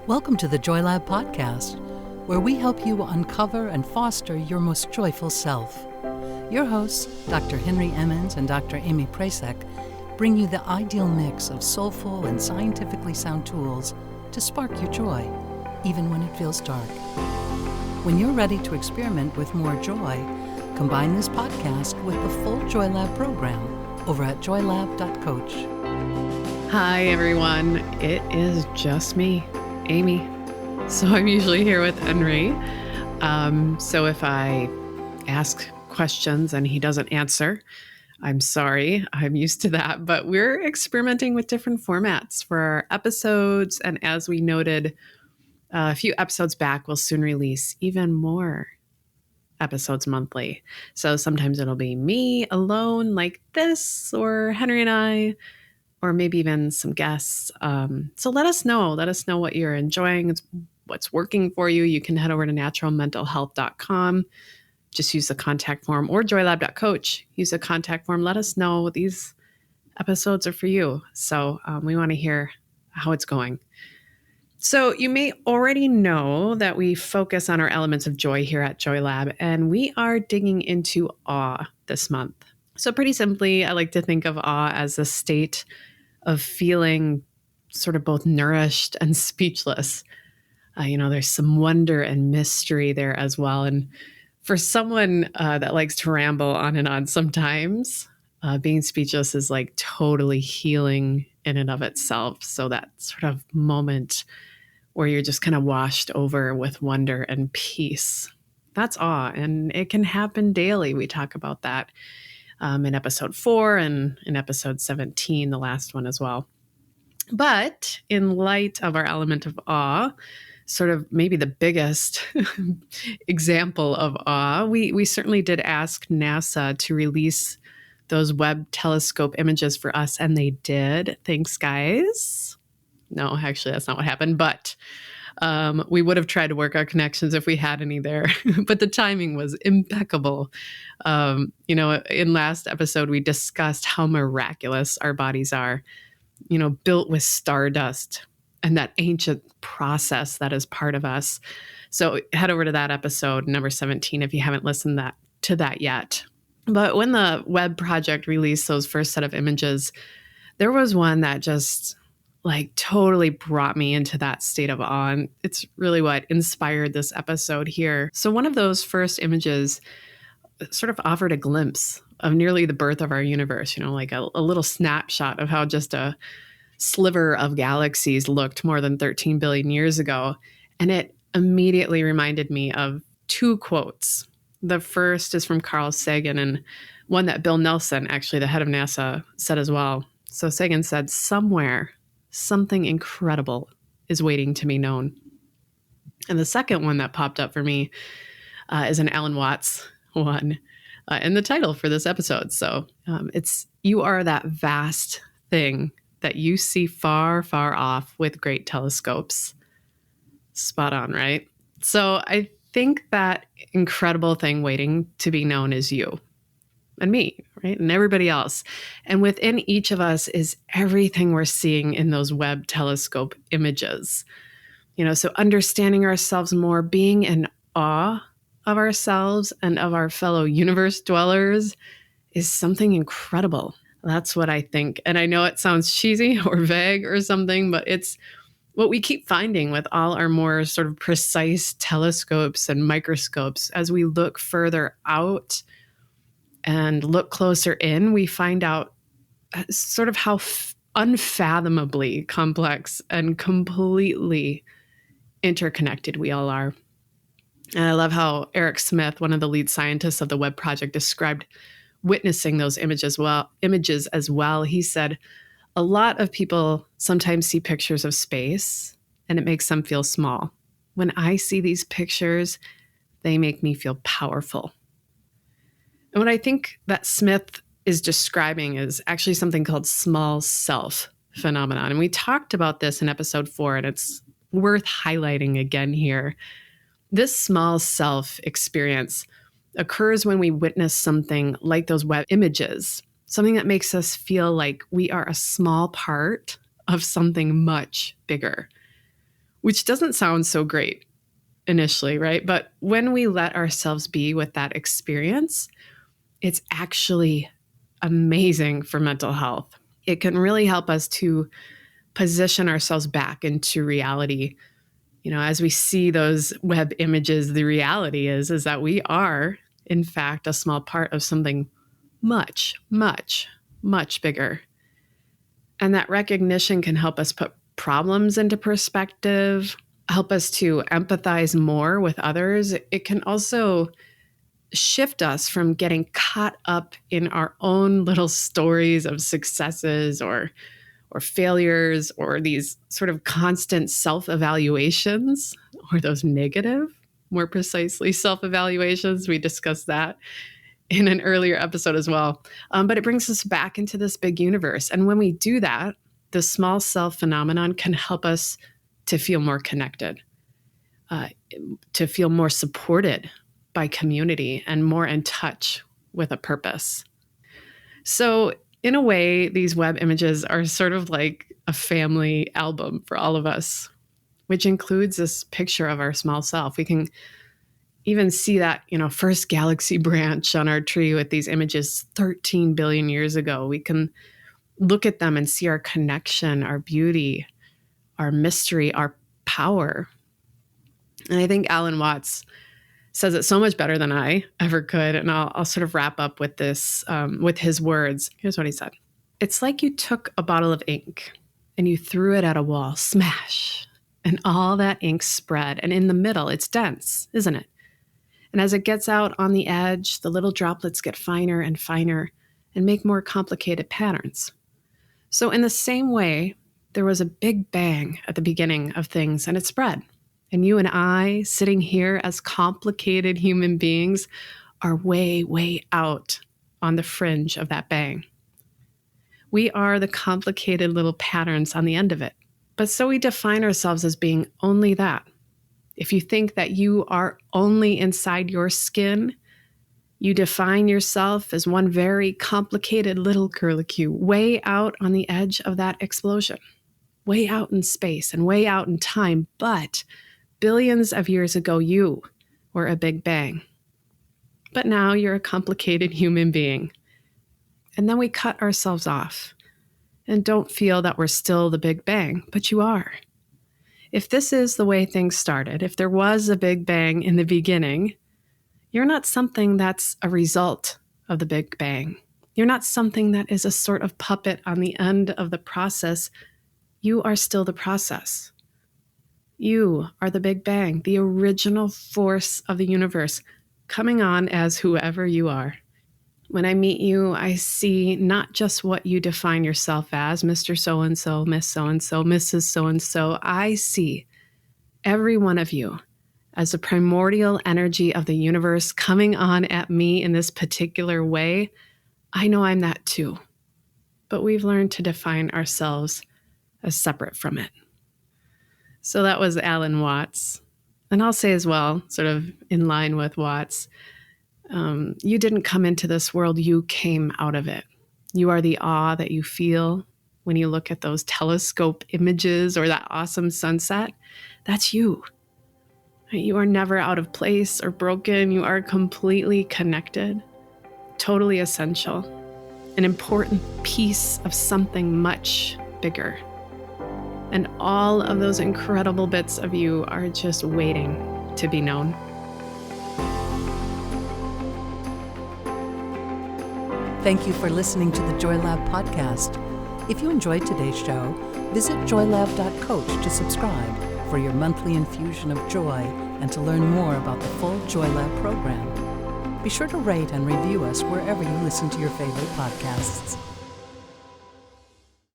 Welcome to the Joy Lab podcast, where we help you uncover and foster your most joyful self. Your hosts, Dr. Henry Emmons and Dr. Aimee Prasek, bring you the ideal mix of soulful and scientifically sound tools to spark your joy, even when it feels dark. When you're ready to experiment with more joy, combine this podcast with the full Joy Lab program over at joylab.coach. Hi, everyone. It is just me, Amy. So I'm usually here with Henry. So if I ask questions and he doesn't answer, I'm sorry. I'm used to that. But we're experimenting with different formats for our episodes. And as we noted a few episodes back, we'll soon release even more episodes monthly. So sometimes it'll be me alone like this, or Henry and I, or maybe even some guests. So let us know. Let us know what you're enjoying, what's working for you. You can head over to naturalmentalhealth.com. Just use the contact form, or joylab.coach. Use the contact form. Let us know these episodes are for you. So we want to hear how it's going. So you may already know that we focus on our elements of joy here at Joy Lab, and we are digging into awe this month. So pretty simply, I like to think of awe as a state of feeling sort of both nourished and speechless. There's some wonder and mystery there as well. And for someone that likes to ramble on and on sometimes, being speechless is like totally healing in and of itself. So that sort of moment where you're just kind of washed over with wonder and peace, that's awe. And it can happen daily. We talk about that in episode 4 and in episode 17, the last one as well. But in light of our element of awe, sort of maybe the biggest example of awe, we certainly did ask NASA to release those Webb telescope images for us, and they did. Thanks, guys. No, actually, that's not what happened, but we would have tried to work our connections if we had any there, but the timing was impeccable. In last episode, we discussed how miraculous our bodies are, built with stardust and that ancient process that is part of us. So head over to that episode, number 17, if you haven't listened to that yet. But when the Webb project released those first set of images, there was one that just totally brought me into that state of awe. And it's really what inspired this episode here. So one of those first images sort of offered a glimpse of nearly the birth of our universe, like a little snapshot of how just a sliver of galaxies looked more than 13 billion years ago. And it immediately reminded me of two quotes. The first is from Carl Sagan, and one that Bill Nelson, actually the head of NASA, said as well. So Sagan said, "Somewhere, something incredible is waiting to be known." And the second one that popped up for me is an Alan Watts one in the title for this episode. So it's, "You are that vast thing that you see far, far off with great telescopes." Spot on, right? So I think that incredible thing waiting to be known is you and me, right? And everybody else. And within each of us is everything we're seeing in those Webb telescope images. So understanding ourselves more, being in awe of ourselves and of our fellow universe dwellers is something incredible. That's what I think. And I know it sounds cheesy or vague or something, but it's what we keep finding with all our more sort of precise telescopes and microscopes. As we look further out and look closer in, we find out sort of how unfathomably complex and completely interconnected we all are. And I love how Eric Smith, one of the lead scientists of the Webb project, described witnessing those images as well. He said, "A lot of people sometimes see pictures of space and it makes them feel small. When I see these pictures, they make me feel powerful." And what I think that Smith is describing is actually something called small self phenomenon. And we talked about this in episode 4, and it's worth highlighting again here. This small self experience occurs when we witness something like those Webb images, something that makes us feel like we are a small part of something much bigger. which doesn't sound so great initially, right? But when we let ourselves be with that experience, it's actually amazing for mental health. It can really help us to position ourselves back into reality. As we see those Webb images, the reality is that we are, in fact, a small part of something much, much, much bigger. And that recognition can help us put problems into perspective, help us to empathize more with others. It can also shift us from getting caught up in our own little stories of successes or failures, or these sort of constant self-evaluations, or those negative, more precisely, self-evaluations. We discussed that in an earlier episode as well. But it brings us back into this big universe. And when we do that, the small self phenomenon can help us to feel more connected, to feel more supported by community and more in touch with a purpose. So in a way, these Webb images are sort of like a family album for all of us, which includes this picture of our small self. We can even see that, first galaxy branch on our tree with these images 13 billion years ago. We can look at them and see our connection, our beauty, our mystery, our power. And I think Alan Watts says it so much better than I ever could. And I'll sort of wrap up with this, with his words. Here's what he said. It's like you took a bottle of ink and you threw it at a wall, smash, and all that ink spread. And in the middle, it's dense, isn't it? And as it gets out on the edge, the little droplets get finer and finer and make more complicated patterns. So in the same way, there was a big bang at the beginning of things and it spread. And you and I, sitting here as complicated human beings, are way, way out on the fringe of that bang. We are the complicated little patterns on the end of it. But so we define ourselves as being only that. If you think that you are only inside your skin, you define yourself as one very complicated little curlicue, way out on the edge of that explosion, way out in space and way out in time. But billions of years ago, you were a big bang. But now you're a complicated human being. And then we cut ourselves off and don't feel that we're still the big bang, but you are. If this is the way things started, if there was a big bang in the beginning, you're not something that's a result of the big bang. You're not something that is a sort of puppet on the end of the process. You are still the process. You are the Big Bang, the original force of the universe, coming on as whoever you are. When I meet you, I see not just what you define yourself as, Mr. So-and-so, Miss So-and-so, Mrs. So-and-so. I see every one of you as a primordial energy of the universe coming on at me in this particular way. I know I'm that too, but we've learned to define ourselves as separate from it. So that was Alan Watts. And I'll say as well, sort of in line with Watts, you didn't come into this world, you came out of it. You are the awe that you feel when you look at those telescope images or that awesome sunset. That's you. You are never out of place or broken. You are completely connected, totally essential, an important piece of something much bigger. And all of those incredible bits of you are just waiting to be known. Thank you for listening to the Joy Lab podcast. If you enjoyed today's show, visit joylab.coach to subscribe for your monthly infusion of joy and to learn more about the full Joy Lab program. Be sure to rate and review us wherever you listen to your favorite podcasts.